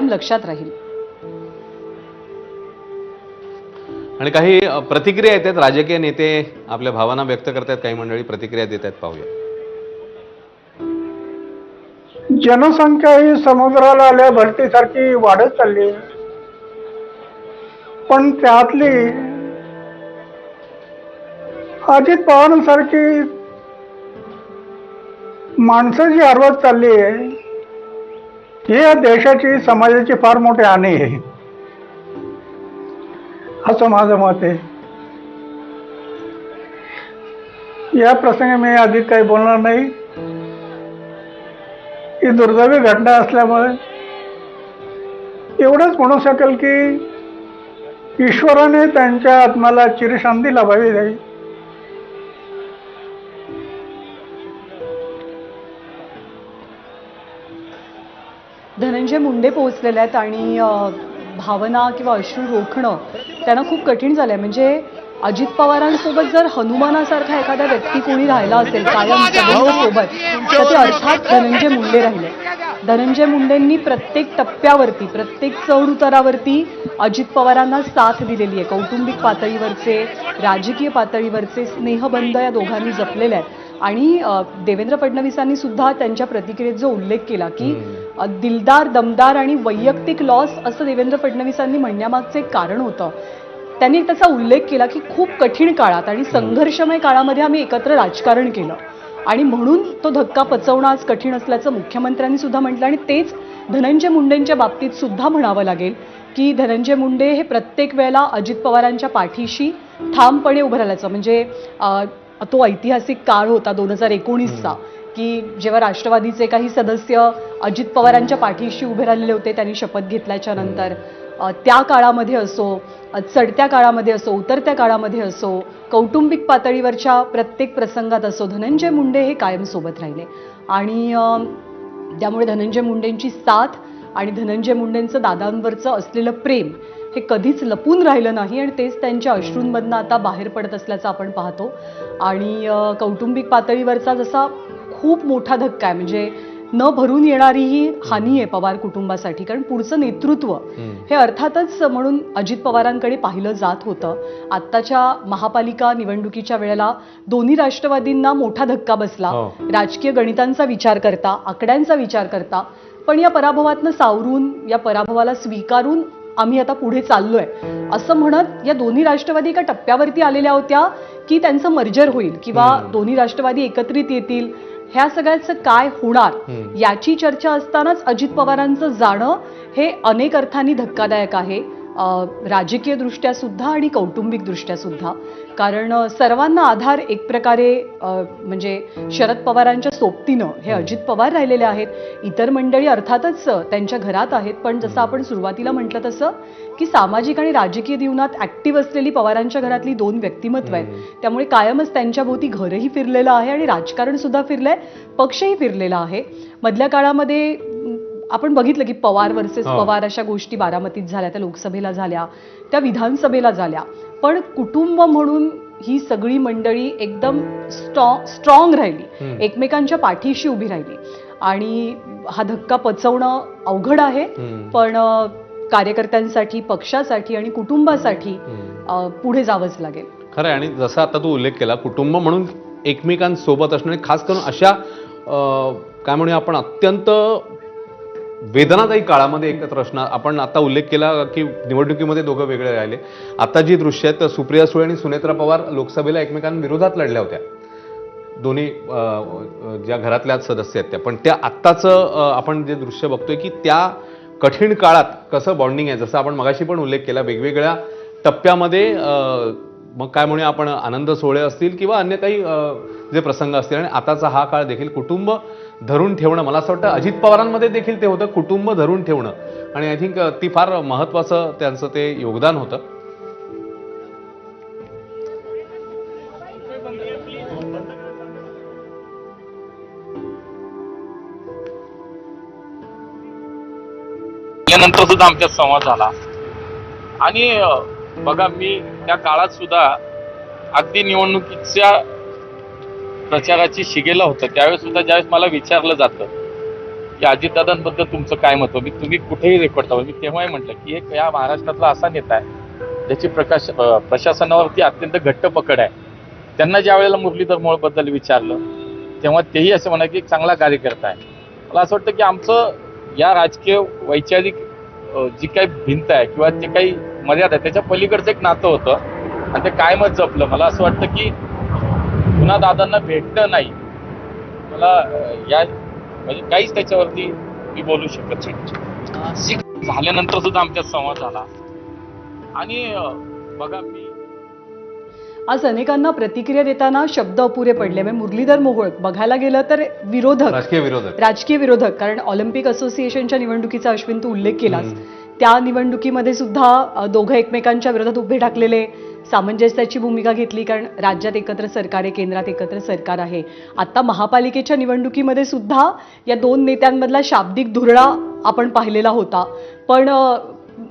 लक्षात राहील. आणि काही प्रतिक्रिया येतात, राजकीय नेते आपल्या भावना व्यक्त करतात, काही मंडळी प्रतिक्रिया देतात, पाहूया. जनसंख्या ही समुद्राला आल्या भरतीसारखी वाढत चालली आहे, पण त्यातली अजित पवारांसारखी माणसं जी हरवत चालली आहे, ही या देशाची समाजाची फार मोठी हानी आहे, असं माझं मत आहे. या प्रसंगी मी अधिक काही बोलणार नाही. ही दुर्दैवी घटना असल्यामुळे एवढंच म्हणू शकेल की ईश्वराने त्यांच्या आत्म्याला चिरशांती लाभावी द्यावी. धनंजय मुंडे पोहोचलेले आहेत आणि भावना किंवा अश्रू रोखणं त्यांना खूप कठीण झालंय. म्हणजे अजित पवारांसोबत जर हनुमानासारखा एखादा व्यक्ती कोणी राहिला असेल कायम सोबत, तर ते अर्थात धनंजय मुंडे राहिले. धनंजय मुंडेंनी प्रत्येक टप्प्यावरती, प्रत्येक चढ उतारावरती अजित पवारांना साथ दिलेली आहे. कौटुंबिक पातळीवरचे, राजकीय पातळीवरचे स्नेहबंध या दोघांनी जपलेले आहेत. आणि देवेंद्र फडणवीसांनी सुद्धा त्यांच्या प्रतिक्रियेत जो उल्लेख केला की दिलदार, दमदार आणि वैयक्तिक लॉस असं देवेंद्र फडणवीसांनी म्हणण्यामागचं एक कारण होतं. त्यांनी त्याचा उल्लेख केला की खूप कठीण काळात आणि संघर्षमय काळामध्ये आम्ही एकत्र राजकारण केलं आणि म्हणून तो धक्का पचवणं आज कठीण असल्याचं मुख्यमंत्र्यांनी सुद्धा म्हटलं. आणि तेच धनंजय मुंडेंच्या बाबतीत सुद्धा म्हणावं लागेल की धनंजय मुंडे हे प्रत्येक वेळेला अजित पवारांच्या पाठीशी ठामपणे उभं राहिल्याचं. म्हणजे तो ऐतिहासिक काळ होता 2019चा की जेव्हा राष्ट्रवादीचे काही सदस्य अजित पवारांच्या पाठीशी उभे राहिलेले होते. त्यांनी शपथ घेतल्याच्या नंतर त्या काळामध्ये असो, चढत्या काळामध्ये असो, उतरत्या काळामध्ये असो, कौटुंबिक पातळीवरच्या प्रत्येक प्रसंगात असो, धनंजय मुंडे हे कायम सोबत राहिले. आणि त्यामुळे धनंजय मुंडेंची साथ आणि धनंजय मुंडेंचं दादांवरचं असलेलं प्रेम हे कधीच लपून राहिलं नाही आणि तेच त्यांच्या अश्रूंमधनं आता बाहेर पडत असल्याचं आपण पाहतो. आणि कौटुंबिक पातळीवरचा जसा खूप मोठा धक्का आहे, म्हणजे न भरून येणारी ही हानी आहे पवार कुटुंबासाठी. कारण पुढचं नेतृत्व हे अर्थातच म्हणून अजित पवारांकडे पाहिलं जात होतं. आत्ताच्या महापालिका निवडणुकीच्या वेळेला दोन्ही राष्ट्रवादींना मोठा धक्का बसला, राजकीय गणितांचा विचार करता, आकड्यांचा विचार करता. पण या पराभवातनं सावरून, या पराभवाला स्वीकारून आम्ही आता पुढे चाललोय असं म्हणत या दोन्ही राष्ट्रवादी एका टप्प्यावरती आलेल्या होत्या की त्यांचं मर्जर होईल किंवा दोन्ही राष्ट्रवादी एकत्रित येतील. ह्या सगळ्याचं काय होणार याची चर्चा असतानाच अजित पवारांचं जाणं हे अनेक अर्थांनी धक्कादायक आहे, राजकीय दृष्ट्या सुद्धा आणि कौटुंबिक दृष्ट्या सुद्धा. कारण सर्वांना आधार एक प्रकारे म्हणजे शरद पवारांच्या सोबतीनं हे अजित पवार राहिलेले आहेत. इतर मंडळी अर्थातच त्यांच्या घरात आहेत, पण जसं आपण सुरुवातीला म्हटलं तसं की सामाजिक आणि राजकीय जीवनात ऍक्टिव्ह असलेली पवारांच्या घरातली दोन व्यक्तिमत्व आहेत. त्यामुळे कायमच त्यांच्याभोवती घरही फिरलेलं आहे आणि राजकारण सुद्धा फिरलंय, पक्षही फिरलेला आहे. मधल्या काळामध्ये आपण बघितलं की पवार वर्सेस पवार अशा गोष्टी बारामतीत झाल्या, त्या लोकसभेला झाल्या, त्या विधानसभेला झाल्या. पण कुटुंब म्हणून ही सगळी मंडळी एकदम स्ट्रॉंग राहिली, एकमेकांच्या पाठीशी उभी राहिली. आणि हा धक्का पचवणं अवघड आहे, पण कार्यकर्त्यांसाठी, पक्षासाठी आणि कुटुंबासाठी पुढे जावंच लागेल. खरं आहे. आणि जसं आता तू उल्लेख केला, कुटुंब म्हणून एकमेकांसोबत असणं, खास करून अशा काय म्हणूया आपण अत्यंत वेदनादायी काळामध्ये एकत्र असणार. आपण आता उल्लेख केला की निवडणुकीमध्ये दोघं वेगळे राहिले. आता जी दृश्य आहेत, सुप्रिया सुळे आणि सुनेत्रा पवार लोकसभेला एकमेकांविरोधात लढल्या होत्या, दोन्ही ज्या घरातल्या सदस्य आहेत त्या. पण त्या आत्ताचं आपण जे दृश्य बघतोय की त्या कठीण काळात कसं बॉन्डिंग आहे, जसं आपण मगाशी पण उल्लेख केला, वेगवेगळ्या टप्प्यामध्ये मग काय म्हणूया आपण, आनंद सोहळे असतील किंवा अन्य काही जे प्रसंग असतील. आणि आताचा हा काळ देखील कुटुंब धरून ठेवणं, मला असं वाटतं अजित पवारांमध्ये देखील ते होतं, कुटुंब धरून ठेवणं. आणि आय थिंक ती फार महत्वाचं त्यांचं ते योगदान होतं. नंतर सुद्धा आमच्यात संवाद झाला. आणि बघा, मी त्या काळात सुद्धा अगदी निवडणुकीच्या प्रचाराची शिगेला होतं, त्यावेळेस सुद्धा ज्यावेळेस मला विचारलं जातं की अजितदादांबद्दल तुमचं काय मत मी तुम्ही कुठेही रेकॉर्ड करा. मी तेव्हाही म्हटलं की एक या महाराष्ट्रातला असा नेता आहे ज्याची प्रशासनावरती अत्यंत घट्ट पकड आहे. त्यांना ज्या वेळेला मुरलीधर मोहोळबद्दल विचारलं तेव्हा तेही असं म्हणा की एक चांगला कार्यकर्ता आहे. मला असं वाटतं की आमचं या राजकीय वैचारिक जी काही भिंत आहे किंवा जे काही मर्यादा आहे त्याच्या पलीकडचं एक नातं होतं आणि ते कायमच जपलं. मला असं वाटतं की पुन्हा दादांना भेटणं नाही मला या म्हणजे काहीच त्याच्यावरती मी बोलू शकत नाही. झाल्यानंतर सुद्धा आमच्यात संवाद झाला आणि बघा मी आज अनेकांना प्रतिक्रिया देताना शब्द अपुरे पडले. म्हणजे मुरलीधर मोहोळ बघायला गेलं तर विरोधक, राजकीय विरोधक, कारण ऑलिम्पिक असोसिएशनच्या निवडणुकीचा अश्विन तू उल्लेख केलास, त्या निवडणुकीमध्ये सुद्धा दोघं एकमेकांच्या विरोधात उभे ठाकलेले, सामंजस्याची भूमिका घेतली, कारण राज्यात एकत्र सरकार आहे, केंद्रात एकत्र सरकार आहे. आता महापालिकेच्या निवडणुकीमध्ये सुद्धा या दोन नेत्यांमधला शाब्दिक धुरळा आपण पाहिलेला होता. पण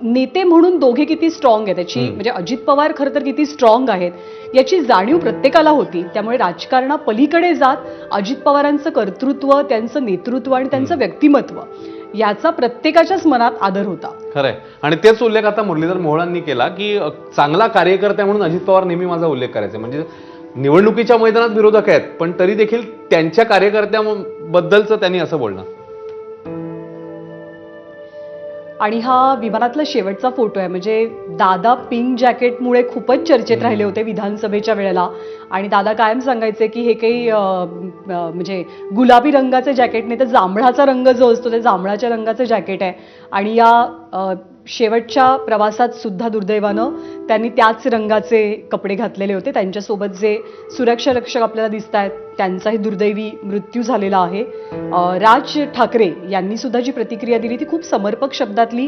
नेते म्हणून दोघे किती स्ट्रॉंग आहेत याची, म्हणजे अजित पवार खरं तर किती स्ट्रॉंग आहेत याची जाणीव प्रत्येकाला होती. त्यामुळे राजकारणापलीकडे जात अजित पवारांचं कर्तृत्व, त्यांचं नेतृत्व आणि त्यांचं व्यक्तिमत्व याचा प्रत्येकाच्याच मनात आदर होता. खरंय. आणि तेच उल्लेख आता मुरलीधर मोहोळांनी केला की चांगला कार्यकर्ता म्हणून अजित पवार नेहमी माझा उल्लेख करायचा. म्हणजे निवडणुकीच्या मैदानात विरोधक आहेत पण तरी देखील त्यांच्या कार्यकर्त्याबद्दलचं त्यांनी असं बोलणं. आणि हा विमानातला शेवटचा फोटो आहे. म्हणजे दादा पिंक जॅकेटमुळे खूपच चर्चेत राहिले होते विधानसभेच्या वेळेला. आणि दादा कायम सांगायचे की हे काही म्हणजे गुलाबी रंगाचं जॅकेट नाही तर जांभळाचा रंग जो असतो त्या जांभळाच्या रंगाचं जॅकेट आहे. आणि या शेवटच्या प्रवासात सुद्धा दुर्दैवानं त्यांनी त्याच रंगाचे कपडे घातलेले होते. त्यांच्यासोबत जे सुरक्षा रक्षक आपल्याला दिसत आहेत त्यांचाही दुर्दैवी मृत्यू झालेला आहे. राज ठाकरे यांनी सुद्धा जी प्रतिक्रिया दिली ती खूप समर्पक शब्दातली